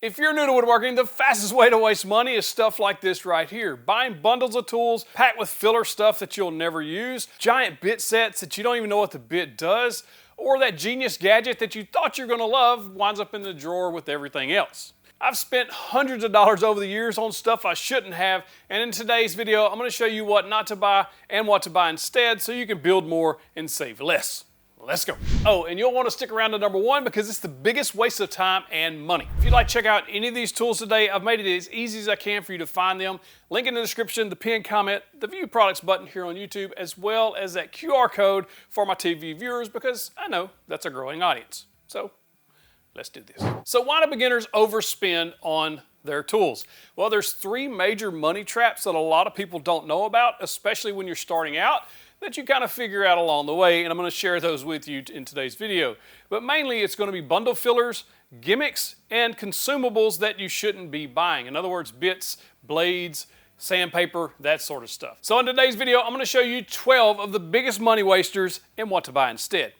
If you're new to woodworking, the fastest way to waste money is stuff like this right here. Buying bundles of tools packed with filler stuff that you'll never use, giant bit sets that you don't even know what the bit does, or that genius gadget that you thought you're gonna love winds up in the drawer with everything else. I've spent hundreds of dollars over the years on stuff I shouldn't have, and in today's video, I'm gonna show you what not to buy and what to buy instead so you can build more and save less. Let's go. Oh, and you'll want to stick around to number one because it's the biggest waste of time and money. If you'd like to check out any of these tools today, I've made it as easy as I can for you to find them. Link in the description, the pinned comment, the view products button here on YouTube, as well as that QR code for my TV viewers because I know that's a growing audience. So let's do this. So why do beginners overspend on their tools? Well, there's three major money traps that a lot of people don't know about, especially when you're starting out, that you kind of figure out along the way, and I'm going to share those with you in today's video. But mainly it's going to be bundle fillers, gimmicks, and consumables that you shouldn't be buying. In other words, bits, blades, sandpaper, that sort of stuff. So in today's video, I'm going to show you 12 of the biggest money wasters and what to buy instead,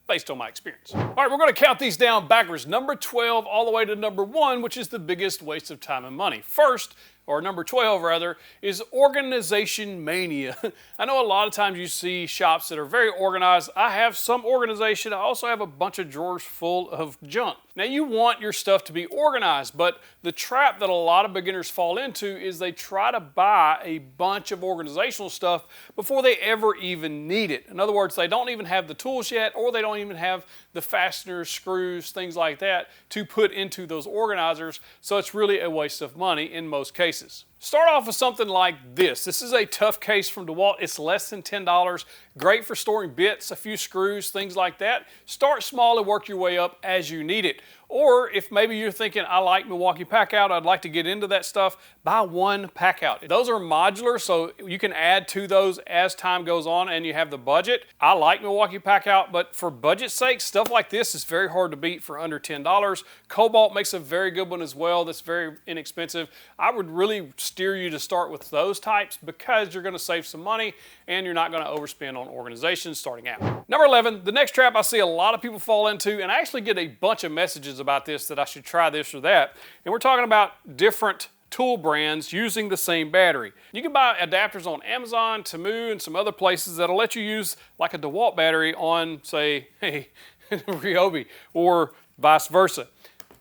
based on my experience. All right, we're going to count these down backwards. Number 12 all the way to number 1, which is the biggest waste of time and money. First, or number 12 rather, is organization mania. I know a lot of times you see shops that are very organized. I have some organization. I also have a bunch of drawers full of junk. Now you want your stuff to be organized, but the trap that a lot of beginners fall into is they try to buy a bunch of organizational stuff before they ever even need it. In other words, they don't even have the tools yet, or they don't even have the fasteners, screws, things like that to put into those organizers, so it's really a waste of money in most cases. Start off with something like this. This is a tough case from DeWalt. It's less than $10. Great for storing bits, a few screws, things like that. Start small and work your way up as you need it. Or if maybe you're thinking, I like Milwaukee Packout, I'd like to get into that stuff, buy one Packout. Those are modular, so you can add to those as time goes on and you have the budget. I like Milwaukee Packout, but for budget's sake, stuff like this is very hard to beat for under $10. Cobalt makes a very good one as well that's very inexpensive. I would really steer you to start with those types because you're going to save some money and you're not going to overspend on organizations starting out. Number 11, the next trap I see a lot of people fall into, and I actually get a bunch of messages about this that I should try this or that, and we're talking about different tool brands using the same battery. You can buy adapters on Amazon, Temu, and some other places that'll let you use like a DeWalt battery on, say, hey, Ryobi, or vice versa.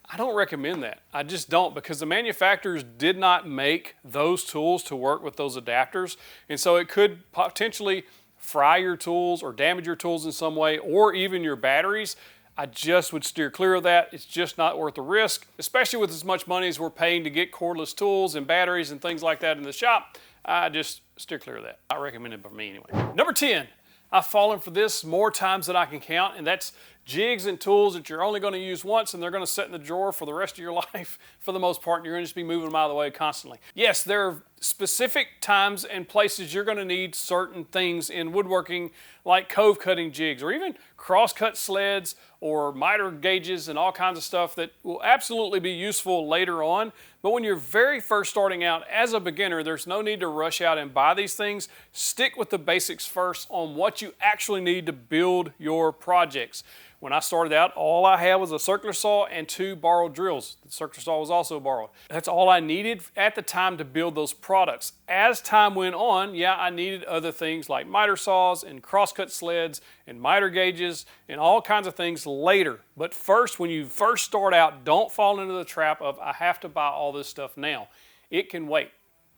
I don't recommend that. I just don't, because the manufacturers did not make those tools to work with those adapters, and so it could potentially fry your tools or damage your tools in some way, or even your batteries. I just would steer clear of that. It's just not worth the risk, especially with as much money as we're paying to get cordless tools and batteries and things like that in the shop. I just steer clear of that. I recommend it for me anyway. Number 10, I've fallen for this more times than I can count, and that's jigs and tools that you're only going to use once and they're going to sit in the drawer for the rest of your life for the most part, and you're going to just be moving them out of the way constantly. Yes, there are specific times and places you're going to need certain things in woodworking, like cove cutting jigs or even cross-cut sleds or miter gauges and all kinds of stuff that will absolutely be useful later on. But when you're very first starting out as a beginner, there's no need to rush out and buy these things. Stick with the basics first on what you actually need to build your projects. When I started out, all I had was a circular saw and 2 borrowed drills. The circular saw was also borrowed. That's all I needed at the time to build those products. As time went on, yeah, I needed other things like miter saws and crosscut sleds and miter gauges and all kinds of things later. But first, when you first start out, don't fall into the trap of, I have to buy all this stuff now. It can wait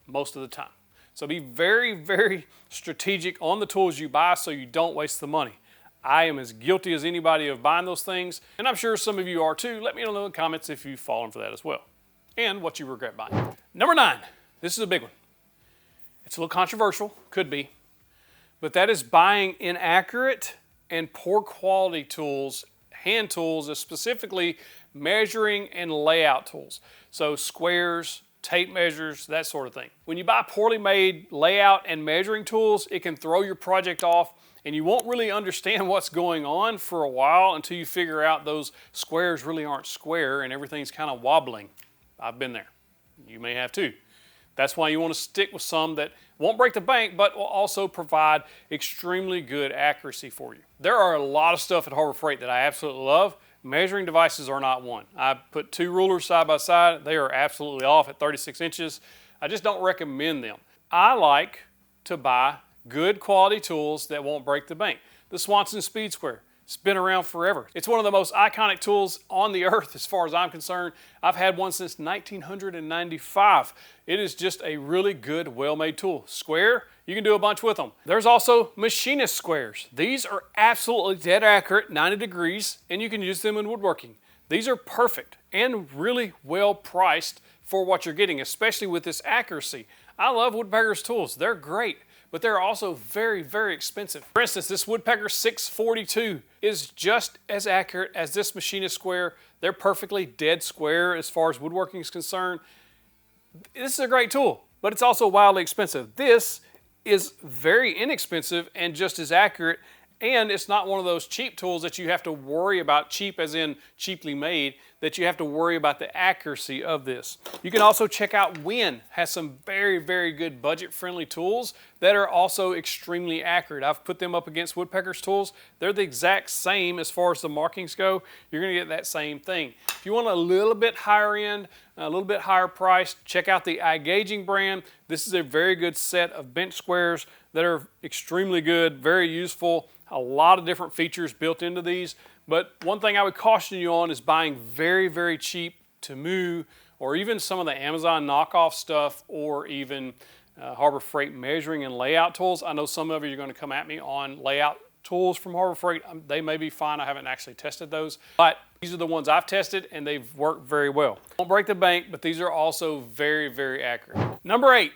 most of the time. So be very, very strategic on the tools you buy so you don't waste the money. I am as guilty as anybody of buying those things, and I'm sure some of you are too. Let me know in the comments if you've fallen for that as well, and what you regret buying. Number 9, this is a big one. It's a little controversial, could be, but that is buying inaccurate and poor quality tools, hand tools, specifically measuring and layout tools. So squares, tape measures, that sort of thing. When you buy poorly made layout and measuring tools, it can throw your project off, and you won't really understand what's going on for a while until you figure out those squares really aren't square and everything's kind of wobbling. I've been there. You may have too. That's why you want to stick with some that won't break the bank, but will also provide extremely good accuracy for you. There are a lot of stuff at Harbor Freight that I absolutely love. Measuring devices are not one. I put 2 rulers side by side. They are absolutely off at 36 inches. I just don't recommend them. I like to buy good quality tools that won't break the bank. The Swanson Speed Square. It's been around forever. It's one of the most iconic tools on the earth as far as I'm concerned. I've had one since 1995. It is just a really good, well-made tool. Square, you can do a bunch with them. There's also machinist squares. These are absolutely dead accurate, 90 degrees, and you can use them in woodworking. These are perfect and really well priced for what you're getting, especially with this accuracy. I love Woodpecker's tools. They're great, but they're also very, very expensive. For instance, this Woodpecker 642 is just as accurate as this machinist square. They're perfectly dead square as far as woodworking is concerned. This is a great tool, but it's also wildly expensive. This is very inexpensive and just as accurate, and it's not one of those cheap tools that you have to worry about, cheap as in cheaply made, that you have to worry about the accuracy of this. You can also check out Win, has some very, very good budget-friendly tools that are also extremely accurate. I've put them up against Woodpecker's tools. They're the exact same as far as the markings go. You're gonna get that same thing. If you want a little bit higher end, a little bit higher priced, check out the iGaging brand. This is a very good set of bench squares that are extremely good, very useful. A lot of different features built into these, but one thing I would caution you on is buying very, very cheap Temu or even some of the Amazon knockoff stuff, or even Harbor Freight measuring and layout tools. I know some of you are going to come at me on layout tools from Harbor Freight. They may be fine. I haven't actually tested those, but these are the ones I've tested and they've worked very well. Won't break the bank, but these are also very, very accurate. Number 8,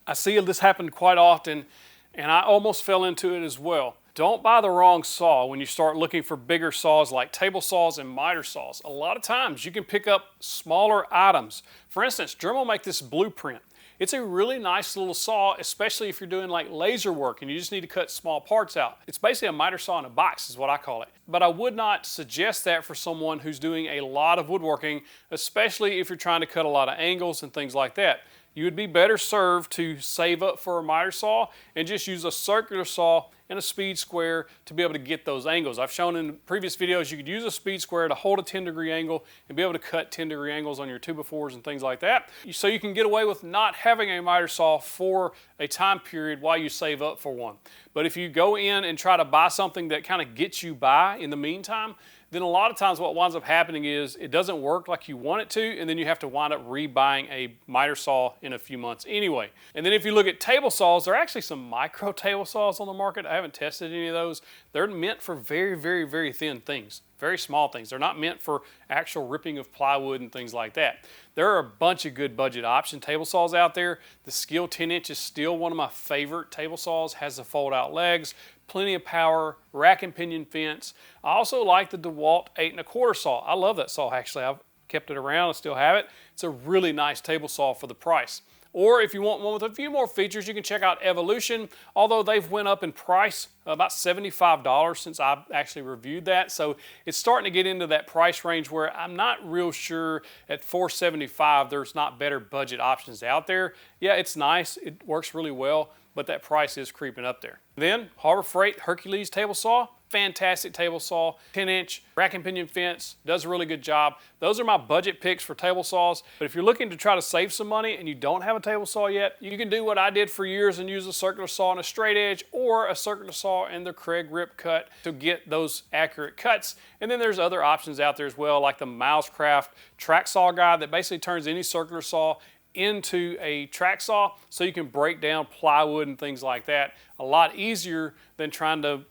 I see this happen quite often, and I almost fell into it as well. Don't buy the wrong saw when you start looking for bigger saws like table saws and miter saws. A lot of times you can pick up smaller items. For instance, Dremel will make this blueprint. It's a really nice little saw, especially if you're doing like laser work and you just need to cut small parts out. It's basically a miter saw in a box is what I call it. But I would not suggest that for someone who's doing a lot of woodworking, especially if you're trying to cut a lot of angles and things like that. You would be better served to save up for a miter saw and just use a circular saw and a speed square to be able to get those angles. I've shown in previous videos you could use a speed square to hold a 10-degree angle and be able to cut 10-degree angles on your 2x4s and things like that. So you can get away with not having a miter saw for a time period while you save up for one. But if you go in and try to buy something that kind of gets you by in the meantime, then a lot of times what winds up happening is it doesn't work like you want it to, and then you have to wind up rebuying a miter saw in a few months anyway. And then if you look at table saws, there are actually some micro table saws on the market. I haven't tested any of those. They're meant for very, very, very thin things, very small things. They're not meant for actual ripping of plywood and things like that. There are a bunch of good budget option table saws out there. The Skil 10-inch is still one of my favorite table saws, has the fold-out legs, plenty of power, rack and pinion fence. I also like the DeWalt 8 1/4 saw. I love that saw actually. I've kept it around, I still have it. It's a really nice table saw for the price. Or if you want one with a few more features, you can check out Evolution, although they've went up in price about $75 since I actually reviewed that. So it's starting to get into that price range where I'm not real sure at $475 there's not better budget options out there. Yeah, it's nice, it works really well, but that price is creeping up there. Then Harbor Freight Hercules table saw, fantastic table saw, 10-inch, rack and pinion fence, does a really good job. Those are my budget picks for table saws. But if you're looking to try to save some money and you don't have a table saw yet, you can do what I did for years and use a circular saw and a straight edge, or a circular saw and the Craig Rip cut to get those accurate cuts. And then there's other options out there as well, like the Mousecraft track saw guide that basically turns any circular saw into a track saw so you can break down plywood and things like that a lot easier than trying to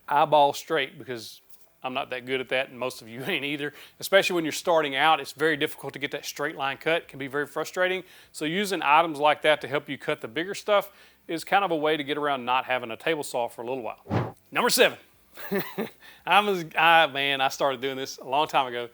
eyeball straight, because I'm not that good at that and most of you ain't either. Especially when you're starting out, it's very difficult to get that straight line cut. It can be very frustrating. So using items like that to help you cut the bigger stuff is kind of a way to get around not having a table saw for a little while. Number 7. Man, I started doing this a long time ago.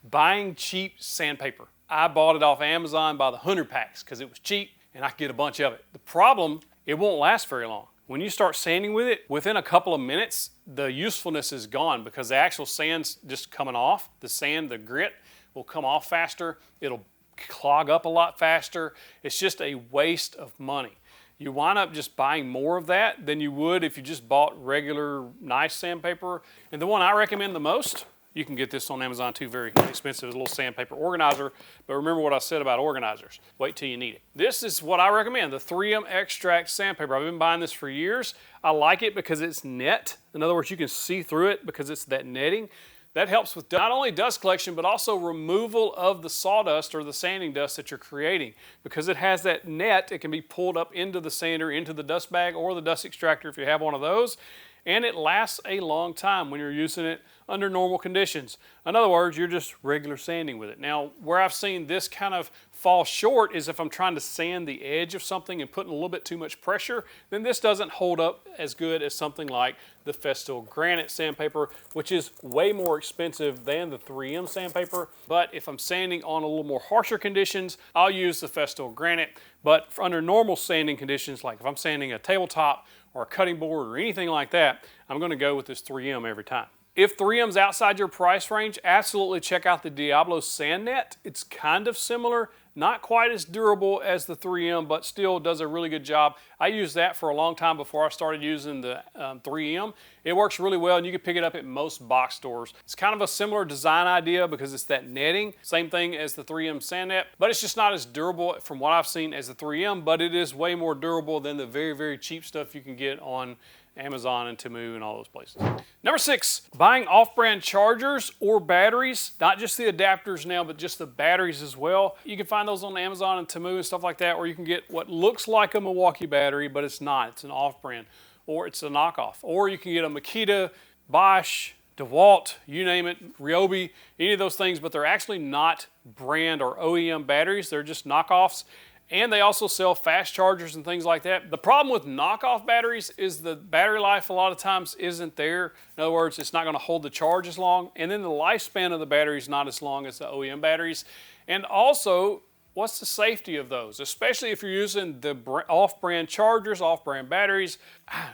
Buying cheap sandpaper. I bought it off Amazon by the 100 packs because it was cheap and I could get a bunch of it. The problem, it won't last very long. When you start sanding with it, within a couple of minutes, the usefulness is gone because the actual sand's just coming off. The sand, the grit, will come off faster. It'll clog up a lot faster. It's just a waste of money. You wind up just buying more of that than you would if you just bought regular nice sandpaper. And the one I recommend the most You can get this on Amazon too, very inexpensive. It's a little sandpaper organizer, but remember what I said about organizers. Wait till you need it. This is what I recommend, the 3M Extract Sandpaper. I've been buying this for years. I like it because it's net. In other words, you can see through it because it's that netting. That helps with not only dust collection, but also removal of the sawdust or the sanding dust that you're creating. Because it has that net, it can be pulled up into the sander, into the dust bag or the dust extractor if you have one of those. And it lasts a long time when you're using it under normal conditions. In other words, you're just regular sanding with it. Now, where I've seen this kind of fall short is if I'm trying to sand the edge of something and putting a little bit too much pressure, then this doesn't hold up as good as something like the Festool Granite Sandpaper, which is way more expensive than the 3M Sandpaper. But if I'm sanding on a little more harsher conditions, I'll use the Festool Granite. But under normal sanding conditions, like if I'm sanding a tabletop or a cutting board or anything like that, I'm going to go with this 3M every time. If 3M's outside your price range, absolutely check out the Diablo Sand Net. It's kind of similar, not quite as durable as the 3M, but still does a really good job. I used that for a long time before I started using the 3M. It works really well, and you can pick it up at most box stores. It's kind of a similar design idea because it's that netting, same thing as the 3M Sand Net, but it's just not as durable from what I've seen as the 3M, but it is way more durable than the very, very cheap stuff you can get on Amazon and Temu and all those places. Number 6, buying off-brand chargers or batteries, not just the adapters now, but just the batteries as well. You can find those on Amazon and Temu and stuff like that, or you can get what looks like a Milwaukee battery, but it's not. It's an off-brand, or it's a knockoff. Or you can get a Makita, Bosch, DeWalt, you name it, Ryobi, any of those things, but they're actually not brand or OEM batteries. They're just knockoffs. And they also sell fast chargers and things like that. The problem with knockoff batteries is the battery life a lot of times isn't there. In other words, it's not going to hold the charge as long. And then the lifespan of the battery is not as long as the OEM batteries. And also, what's the safety of those? Especially if you're using the off-brand chargers, off-brand batteries.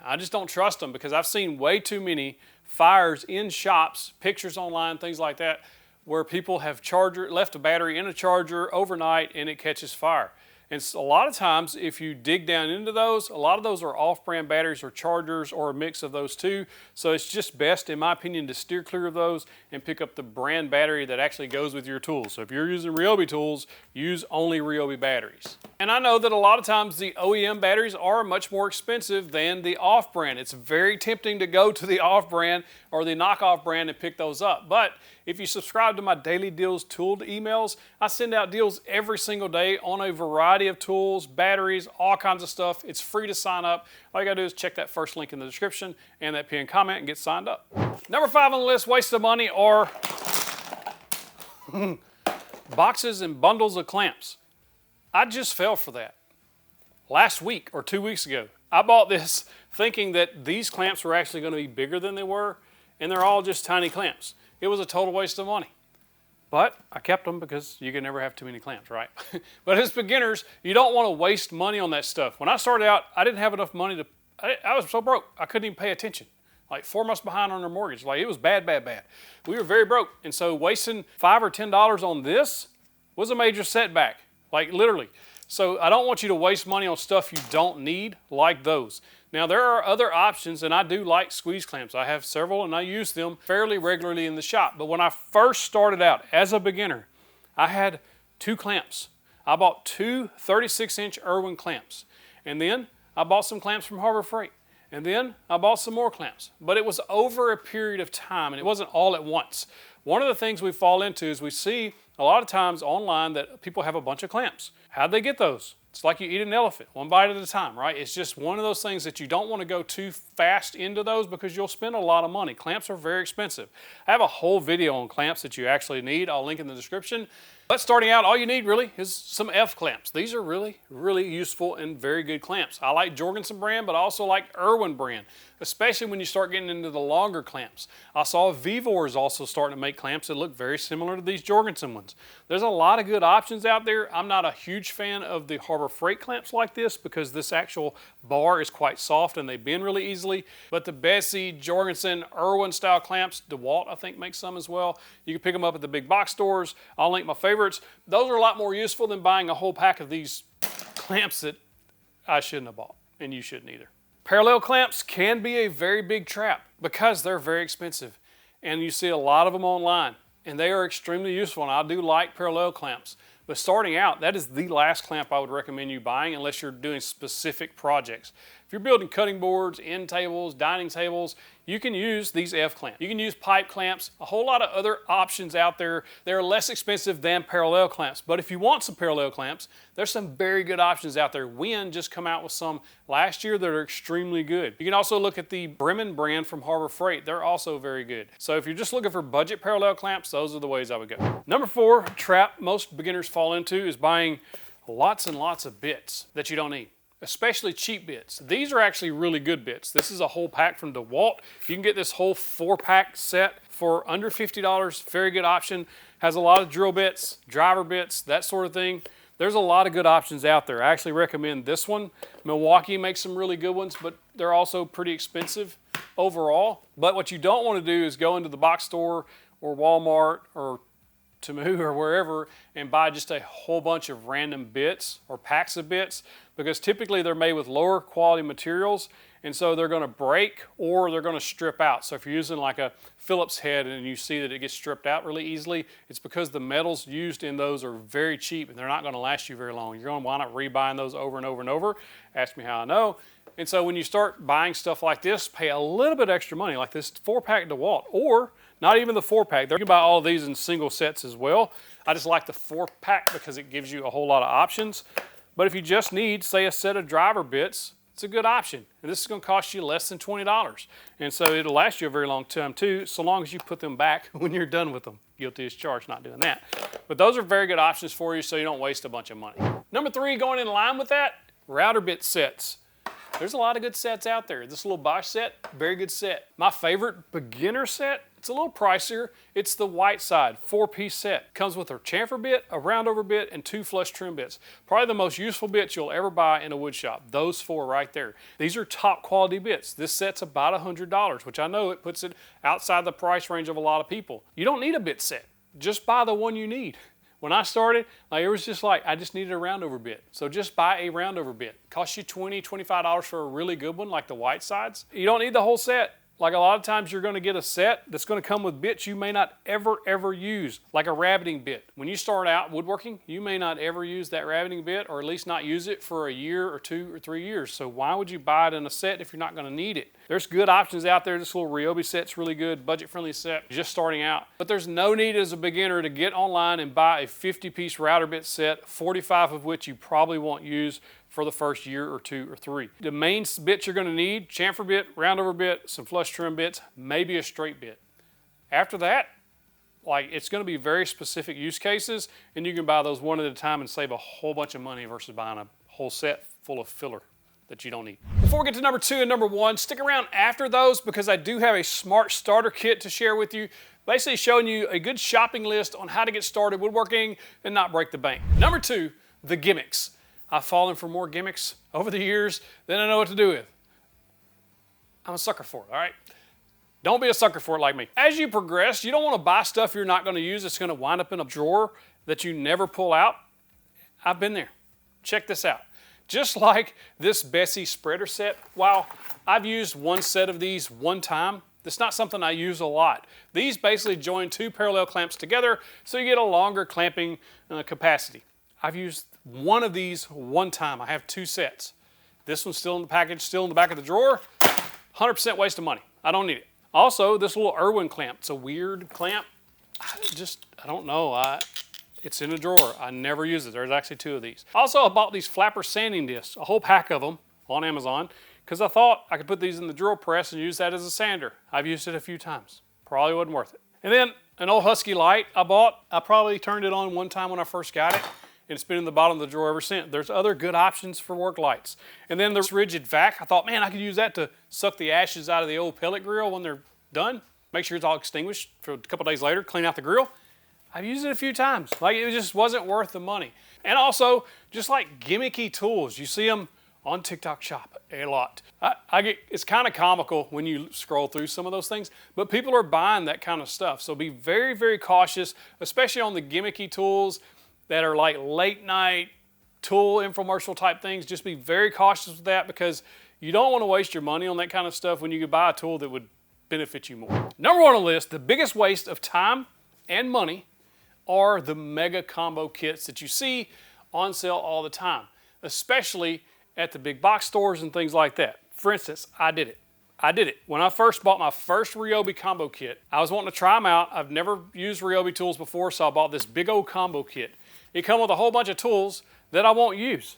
I just don't trust them because I've seen way too many fires in shops, pictures online, things like that, where people have left a battery in a charger overnight and it catches fire. And a lot of times, if you dig down into those, a lot of those are off-brand batteries or chargers or a mix of those two. So it's just best, in my opinion, to steer clear of those and pick up the brand battery that actually goes with your tools. So if you're using Ryobi tools, use only Ryobi batteries. And I know that a lot of times the OEM batteries are much more expensive than the off-brand. It's very tempting to go to the off-brand or the knockoff brand and pick those up. But if you subscribe to my daily deals tool emails, I send out deals every single day on a variety of tools, batteries, all kinds of stuff. It's free to sign up. All you gotta do is check that first link in the description and that pinned comment and get signed up. Number 5 on the list, waste of money, are boxes and bundles of clamps. I just fell for that. Last week or 2 weeks ago, I bought this thinking that these clamps were actually gonna be bigger than they were, and they're all just tiny clamps. It was a total waste of money. But I kept them because you can never have too many clamps, right? But as beginners, you don't want to waste money on that stuff. When I started out, I didn't have enough money I was so broke, I couldn't even pay attention. Like 4 months behind on our mortgage. Like it was bad, bad, bad. We were very broke. And so wasting $5 or $10 on this was a major setback, like literally. So I don't want you to waste money on stuff you don't need like those. Now there are other options, and I do like squeeze clamps. I have several and I use them fairly regularly in the shop. But when I first started out as a beginner, I had 2 clamps. I bought 2 36-inch Irwin clamps. And then I bought some clamps from Harbor Freight. And then I bought some more clamps. But it was over a period of time, and it wasn't all at once. One of the things we fall into is we see a lot of times online that people have a bunch of clamps. How'd they get those? It's like you eat an elephant, one bite at a time, right? It's just one of those things that you don't want to go too fast into those because you'll spend a lot of money. Clamps are very expensive. I have a whole video on clamps that you actually need. I'll link in the description. But starting out, all you need really is some F clamps. These are really, really useful and very good clamps. I like Jorgensen brand, but I also like Irwin brand, especially when you start getting into the longer clamps. I saw Vevor is also starting to make clamps that look very similar to these Jorgensen ones. There's a lot of good options out there. I'm not a huge fan of the Harbor Freight clamps like this because this actual bar is quite soft and they bend really easily. But the Bessie, Jorgensen, Irwin style clamps, DeWalt I think makes some as well. You can pick them up at the big box stores. I'll link my favorites. Those are a lot more useful than buying a whole pack of these clamps that I shouldn't have bought, and you shouldn't either. Parallel clamps can be a very big trap because they're very expensive. and you see a lot of them online, and they are extremely useful, and I do like parallel clamps. But starting out, that is the last clamp I would recommend you buying unless you're doing specific projects. If you're building cutting boards, end tables, dining tables, you can use these F clamps. You can use pipe clamps, a whole lot of other options out there. They're less expensive than parallel clamps. But if you want some parallel clamps, there's some very good options out there. Win just come out with some last year that are extremely good. You can also look at the Bremen brand from Harbor Freight. They're also very good. So if you're just looking for budget parallel clamps, those are the ways I would go. Number 4 trap most beginners fall into is buying lots and lots of bits that you don't need, especially cheap bits. These are actually really good bits. This is a whole pack from DeWalt. You can get this whole 4-pack set for under $50. Very good option. Has a lot of drill bits, driver bits, that sort of thing. There's a lot of good options out there. I actually recommend this one. Milwaukee makes some really good ones, but they're also pretty expensive overall. But what you don't want to do is go into the box store or Walmart or Temu or wherever and buy just a whole bunch of random bits or packs of bits, because typically they're made with lower quality materials, and so they're going to break or they're going to strip out. So if you're using like a Phillips head and you see that it gets stripped out really easily, it's because the metals used in those are very cheap and they're not going to last you very long. You're going to wind up rebuying those over and over and over. Ask me how I know. And so when you start buying stuff like this, pay a little bit extra money, like this 4-pack DeWalt, or not even the 4-pack. You can buy all of these in single sets as well. I just like the 4-pack because it gives you a whole lot of options. But if you just need, say, a set of driver bits, it's a good option. And this is going to cost you less than $20. And so it'll last you a very long time too, so long as you put them back when you're done with them. Guilty as charged not doing that. But those are very good options for you so you don't waste a bunch of money. Number 3, going in line with that, router bit sets. There's a lot of good sets out there. This little Bosch set, very good set. My favorite beginner set, it's a little pricier. It's the white side 4-piece set. Comes with a chamfer bit, a roundover bit, and 2 flush trim bits. Probably the most useful bits you'll ever buy in a wood shop. Those 4 right there. These are top quality bits. This set's about $100, which I know it puts it outside the price range of a lot of people. You don't need a bit set. Just buy the one you need. When I started, like, it was just like, I just needed a roundover bit. So just buy a roundover bit. Costs you $20, $25 for a really good one, like the white sides. You don't need the whole set. Like, a lot of times you're going to get a set that's going to come with bits you may not ever use, like a rabbiting bit. When you start out woodworking, you may not ever use that rabbiting bit, or at least not use it for a year or 2 or 3 years. So why would you buy it in a set if you're not going to need it? There's good options out there. This little Ryobi set's really good, budget-friendly set, just starting out. But there's no need as a beginner to get online and buy a 50-piece router bit set, 45 of which you probably won't use for the first year or 2 or 3. The main bits you're going to need, chamfer bit, roundover bit, some flush trim bits, maybe a straight bit. After that, like, it's going to be very specific use cases, and you can buy those one at a time and save a whole bunch of money versus buying a whole set full of filler that you don't need. Before we get to number 2 and number 1, stick around after those because I do have a smart starter kit to share with you, basically showing you a good shopping list on how to get started woodworking and not break the bank. Number 2, the gimmicks. I've fallen for more gimmicks over the years than I know what to do with. I'm a sucker for it, all right? Don't be a sucker for it like me. As you progress, you don't want to buy stuff you're not going to use that's going to wind up in a drawer that you never pull out. I've been there. Check this out. Just like this Bessie spreader set, while I've used one set of these one time, it's not something I use a lot. These basically join 2 parallel clamps together so you get a longer clamping capacity. I've used one of these one time. I have 2 sets. This one's still in the package, still in the back of the drawer. 100% waste of money. I don't need it. Also, this little Irwin clamp. It's a weird clamp. I don't know. It's in a drawer. I never use it. There's actually 2 of these. Also, I bought these flapper sanding discs, a whole pack of them on Amazon, because I thought I could put these in the drill press and use that as a sander. I've used it a few times. Probably wasn't worth it. And then an old Husky light I bought. I probably turned it on one time when I first got it, and it's been in the bottom of the drawer ever since. There's other good options for work lights. And then there's rigid vac. I thought, man, I could use that to suck the ashes out of the old pellet grill when they're done. Make sure it's all extinguished for a couple days later, clean out the grill. I've used it a few times. Like, it just wasn't worth the money. And also, just like gimmicky tools, you see them on TikTok Shop a lot. It's kind of comical when you scroll through some of those things, but people are buying that kind of stuff. So be very, very cautious, especially on the gimmicky tools that are like late night tool infomercial type things. Just be very cautious with that because you don't want to waste your money on that kind of stuff when you could buy a tool that would benefit you more. Number one on the list, the biggest waste of time and money are the mega combo kits that you see on sale all the time, especially at the big box stores and things like that. For instance, I did it. When I first bought my first Ryobi combo kit, I was wanting to try them out. I've never used Ryobi tools before, so I bought this big old combo kit. It comes with a whole bunch of tools that I won't use,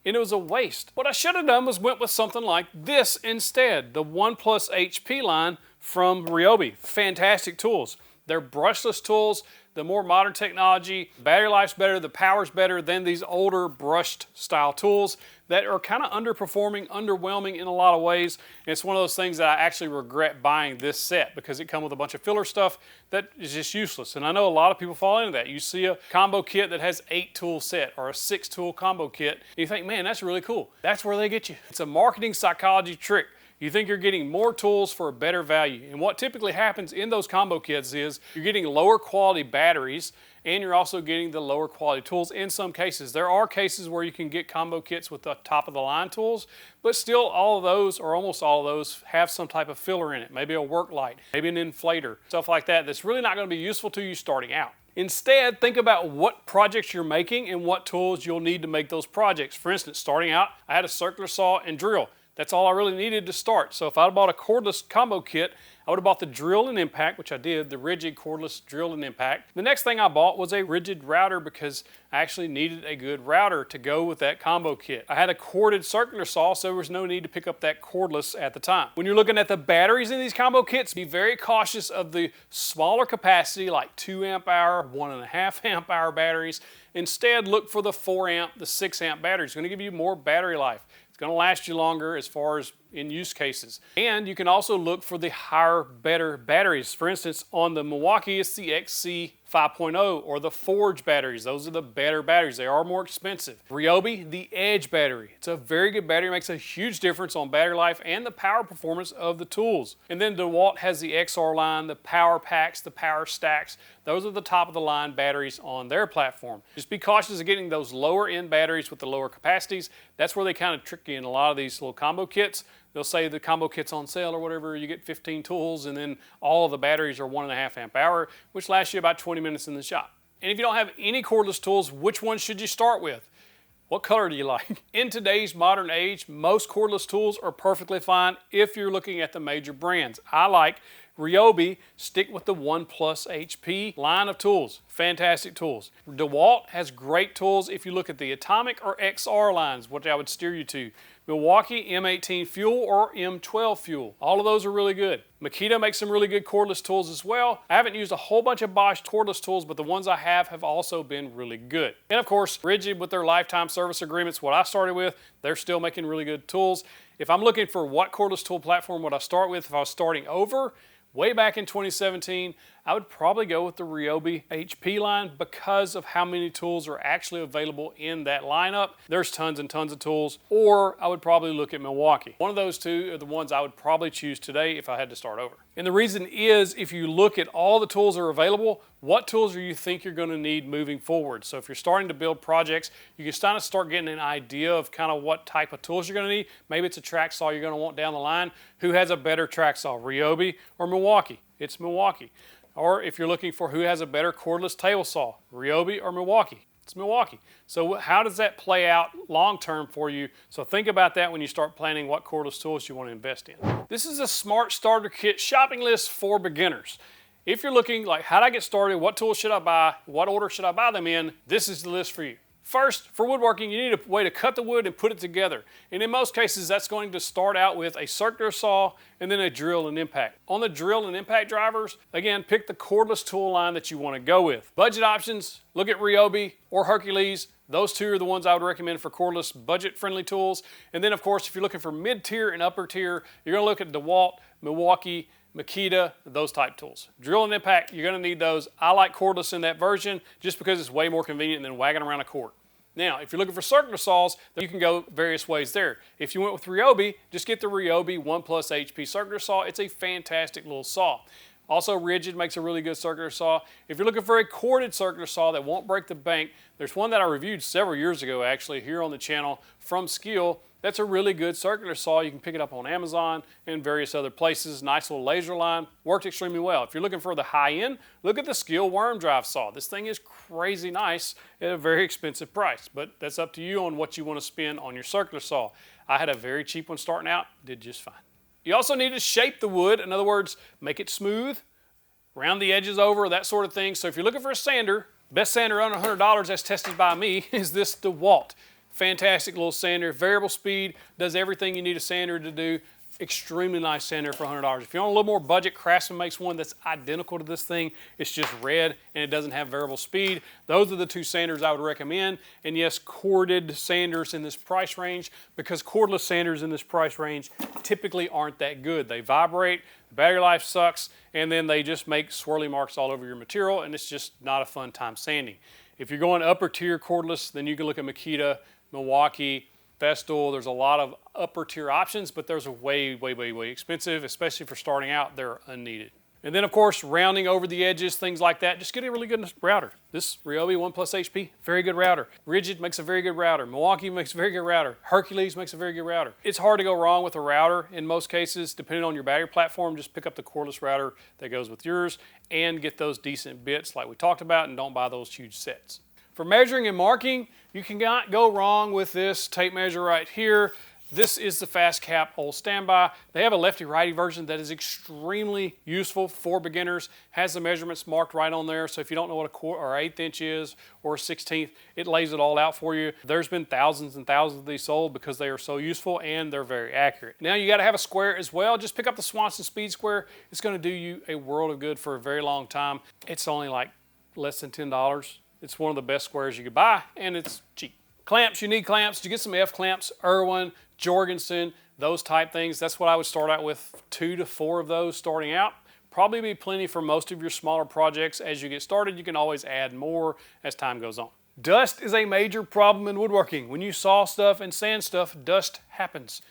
and it was a waste. What I should have done was went with something like this instead, the 1+ HP line from Ryobi. Fantastic tools. They're brushless tools. The more modern technology, battery life's better, the power's better than these older brushed style tools that are kind of underperforming, underwhelming in a lot of ways. And it's one of those things that I actually regret buying this set because it comes with a bunch of filler stuff that is just useless. And I know a lot of people fall into that. You see a combo kit that has 8 tool set or a 6 tool combo kit, and you think, man, that's really cool. That's where they get you. It's a marketing psychology trick. You think you're getting more tools for a better value. And what typically happens in those combo kits is you're getting lower quality batteries and you're also getting the lower quality tools in some cases. There are cases where you can get combo kits with the top of the line tools, but still all of those or almost all of those have some type of filler in it. Maybe a work light, maybe an inflator, stuff like that that's really not going to be useful to you starting out. Instead, think about what projects you're making and what tools you'll need to make those projects. For instance, starting out, I had a circular saw and drill. That's all I really needed to start. So if I'd bought a cordless combo kit, I would have bought the drill and impact, which I did, the rigid cordless drill and impact. The next thing I bought was a rigid router because I actually needed a good router to go with that combo kit. I had a corded circular saw, so there was no need to pick up that cordless at the time. When you're looking at the batteries in these combo kits, be very cautious of the smaller capacity like 2 amp hour, 1.5 amp hour batteries. Instead, look for the 4 amp, the 6 amp batteries. It's going to give you more battery life. It's going to last you longer as far as in use cases. And you can also look for the higher, better batteries. For instance, on the Milwaukee, it's the XC 5.0 or the Forge batteries. Those are the better batteries. They are more expensive. Ryobi, the Edge battery. It's a very good battery. It makes a huge difference on battery life and the power performance of the tools. And then DeWalt has the XR line, the Power Packs, the Power Stacks. Those are the top of the line batteries on their platform. Just be cautious of getting those lower end batteries with the lower capacities. That's where they kind of trick you in a lot of these little combo kits. They'll say the combo kit's on sale or whatever, you get 15 tools and then all of the batteries are 1.5 amp hour, which lasts you about 20 minutes in the shop. And if you don't have any cordless tools, which one should you start with? What color do you like? In today's modern age, most cordless tools are perfectly fine if you're looking at the major brands. I like Ryobi. Stick with the 1+ HP line of tools. Fantastic tools. DeWalt has great tools if you look at the Atomic or XR lines, which I would steer you to. Milwaukee M18 Fuel or M12 Fuel. All of those are really good. Makita makes some really good cordless tools as well. I haven't used a whole bunch of Bosch cordless tools, but the ones I have also been really good. And of course, Rigid with their lifetime service agreements, what I started with, they're still making really good tools. If I'm looking for what cordless tool platform would I start with if I was starting over, way back in 2017, I would probably go with the Ryobi HP line because of how many tools are actually available in that lineup. There's tons and tons of tools. Or I would probably look at Milwaukee. One of those two are the ones I would probably choose today if I had to start over. And the reason is, if you look at all the tools that are available, what tools do you think you're going to need moving forward? So if you're starting to build projects, you can kind of start getting an idea of kind of what type of tools you're going to need. Maybe it's a track saw you're going to want down the line. Who has a better track saw, Ryobi or Milwaukee? It's Milwaukee. Or if you're looking for who has a better cordless table saw, Ryobi or Milwaukee? It's Milwaukee. So how does that play out long term for you? So think about that when you start planning what cordless tools you want to invest in. This is a Smart Starter Kit shopping list for beginners. If you're looking like, how do I get started? What tools should I buy? What order should I buy them in? This is the list for you. First, for woodworking, you need a way to cut the wood and put it together. And in most cases, that's going to start out with a circular saw and then a drill and impact. On the drill and impact drivers, again, pick the cordless tool line that you want to go with. Budget options, look at Ryobi or Hercules. Those two are the ones I would recommend for cordless, budget-friendly tools. And then, of course, if you're looking for mid-tier and upper tier, you're going to look at DeWalt, Milwaukee, Makita, those type tools. Drill and impact, you're going to need those. I like cordless in that version just because it's way more convenient than wagging around a cord. Now, if you're looking for circular saws, then you can go various ways there. If you went with Ryobi, just get the Ryobi 1+ HP circular saw. It's a fantastic little saw. Also, Rigid makes a really good circular saw. If you're looking for a corded circular saw that won't break the bank, there's one that I reviewed several years ago actually here on the channel from Skil. That's a really good circular saw. You can pick it up on Amazon and various other places. Nice little laser line. Worked extremely well. If you're looking for the high end, look at the Skil worm drive saw. This thing is crazy nice at a very expensive price, but that's up to you on what you want to spend on your circular saw. I had a very cheap one starting out, did just fine. You also need to shape the wood. In other words, make it smooth, round the edges over, that sort of thing. So if you're looking for a sander, best sander under $100 as tested by me is this DeWalt. Fantastic little sander, variable speed, does everything you need a sander to do. Extremely nice sander for $100. If you want a little more budget, Craftsman makes one that's identical to this thing. It's just red and it doesn't have variable speed. Those are the two sanders I would recommend. And yes, corded sanders in this price range, because cordless sanders in this price range typically aren't that good. They vibrate, the battery life sucks, and then they just make swirly marks all over your material, and it's just not a fun time sanding. If you're going upper tier cordless, then you can look at Makita, Milwaukee, Festool. There's a lot of upper tier options, but those are way expensive, especially for starting out. They're unneeded. And then of course, rounding over the edges, things like that, just get a really good router. This Ryobi 1+ HP, very good router. Rigid makes a very good router. Milwaukee makes a very good router. Hercules makes a very good router. It's hard to go wrong with a router in most cases, depending on your battery platform. Just pick up the cordless router that goes with yours and get those decent bits like we talked about, and don't buy those huge sets. For measuring and marking, you cannot go wrong with this tape measure right here. This is the Fast Cap Old Standby. They have a lefty-righty version that is extremely useful for beginners. Has the measurements marked right on there, so if you don't know what a quarter or 1/8 inch is or a 1/16, it lays it all out for you. There's been thousands and thousands of these sold because they are so useful and they're very accurate. Now you got to have a square as well. Just pick up the Swanson Speed Square. It's going to do you a world of good for a very long time. It's only like less than $10. It's one of the best squares you could buy, and it's cheap. Clamps, you need clamps. You get some F clamps, Irwin, Jorgensen, those type things. That's what I would start out with, 2 to 4 of those starting out. Probably be plenty for most of your smaller projects. As you get started, you can always add more as time goes on. Dust is a major problem in woodworking. When you saw stuff and sand stuff, dust happens.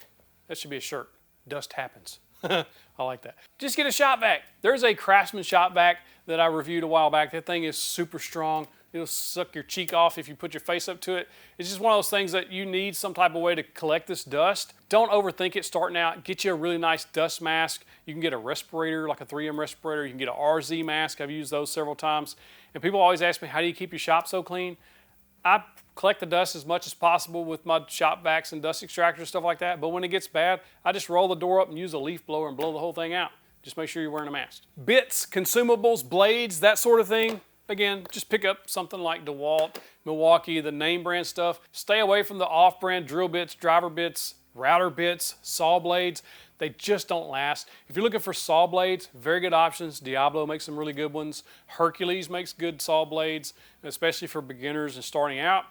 That should be a shirt. Dust happens. I like that. Just get a shop vac. There's a Craftsman shop vac that I reviewed a while back. That thing is super strong. It'll suck your cheek off if you put your face up to it. It's just one of those things that you need some type of way to collect this dust. Don't overthink it starting out. Get you a really nice dust mask. You can get a respirator, like a 3M respirator. You can get an RZ mask. I've used those several times. And people always ask me, how do you keep your shop so clean? I collect the dust as much as possible with my shop vacs and dust extractors and stuff like that. But when it gets bad, I just roll the door up and use a leaf blower and blow the whole thing out. Just make sure you're wearing a mask. Bits, consumables, blades, that sort of thing. Again, just pick up something like DeWalt, Milwaukee, the name brand stuff. Stay away from the off-brand drill bits, driver bits, router bits, saw blades. They just don't last. If you're looking for saw blades, very good options. Diablo makes some really good ones. Hercules makes good saw blades, especially for beginners and starting out.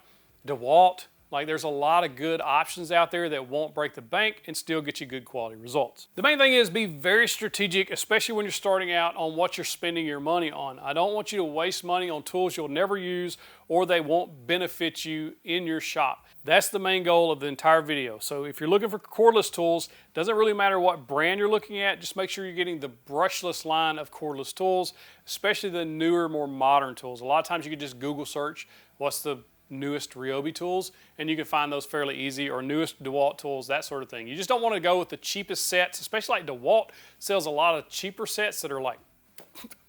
DeWalt, like there's a lot of good options out there that won't break the bank and still get you good quality results. The main thing is be very strategic, especially when you're starting out, on what you're spending your money on. I don't want you to waste money on tools you'll never use or they won't benefit you in your shop. That's the main goal of the entire video. So if you're looking for cordless tools, doesn't really matter what brand you're looking at, just make sure you're getting the brushless line of cordless tools, especially the newer, more modern tools. A lot of times you can just Google search what's the newest Ryobi tools, and you can find those fairly easy, or newest DeWalt tools, that sort of thing. You just don't want to go with the cheapest sets, especially like DeWalt sells a lot of cheaper sets that are like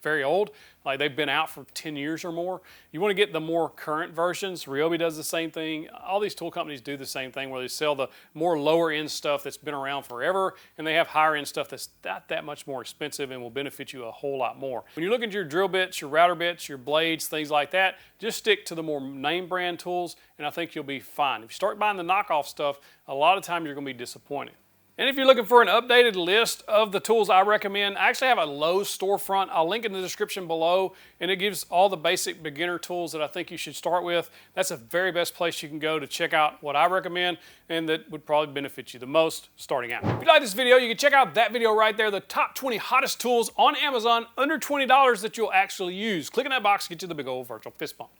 very old, like they've been out for 10 years or more. You want to get the more current versions. Ryobi does the same thing. All these tool companies do the same thing, where they sell the more lower end stuff that's been around forever, and they have higher end stuff that's not that much more expensive and will benefit you a whole lot more. When you're looking at your drill bits, your router bits, your blades, things like that, just stick to the more name brand tools, and I think you'll be fine. If you start buying the knockoff stuff, a lot of times you're going to be disappointed. And if you're looking for an updated list of the tools I recommend, I actually have a Lowe's storefront. I'll link in the description below, and it gives all the basic beginner tools that I think you should start with. That's the very best place you can go to check out what I recommend, and that would probably benefit you the most starting out. If you like this video, you can check out that video right there, the top 20 hottest tools on Amazon under $20 that you'll actually use. Click in that box, get you the big old virtual fist bump.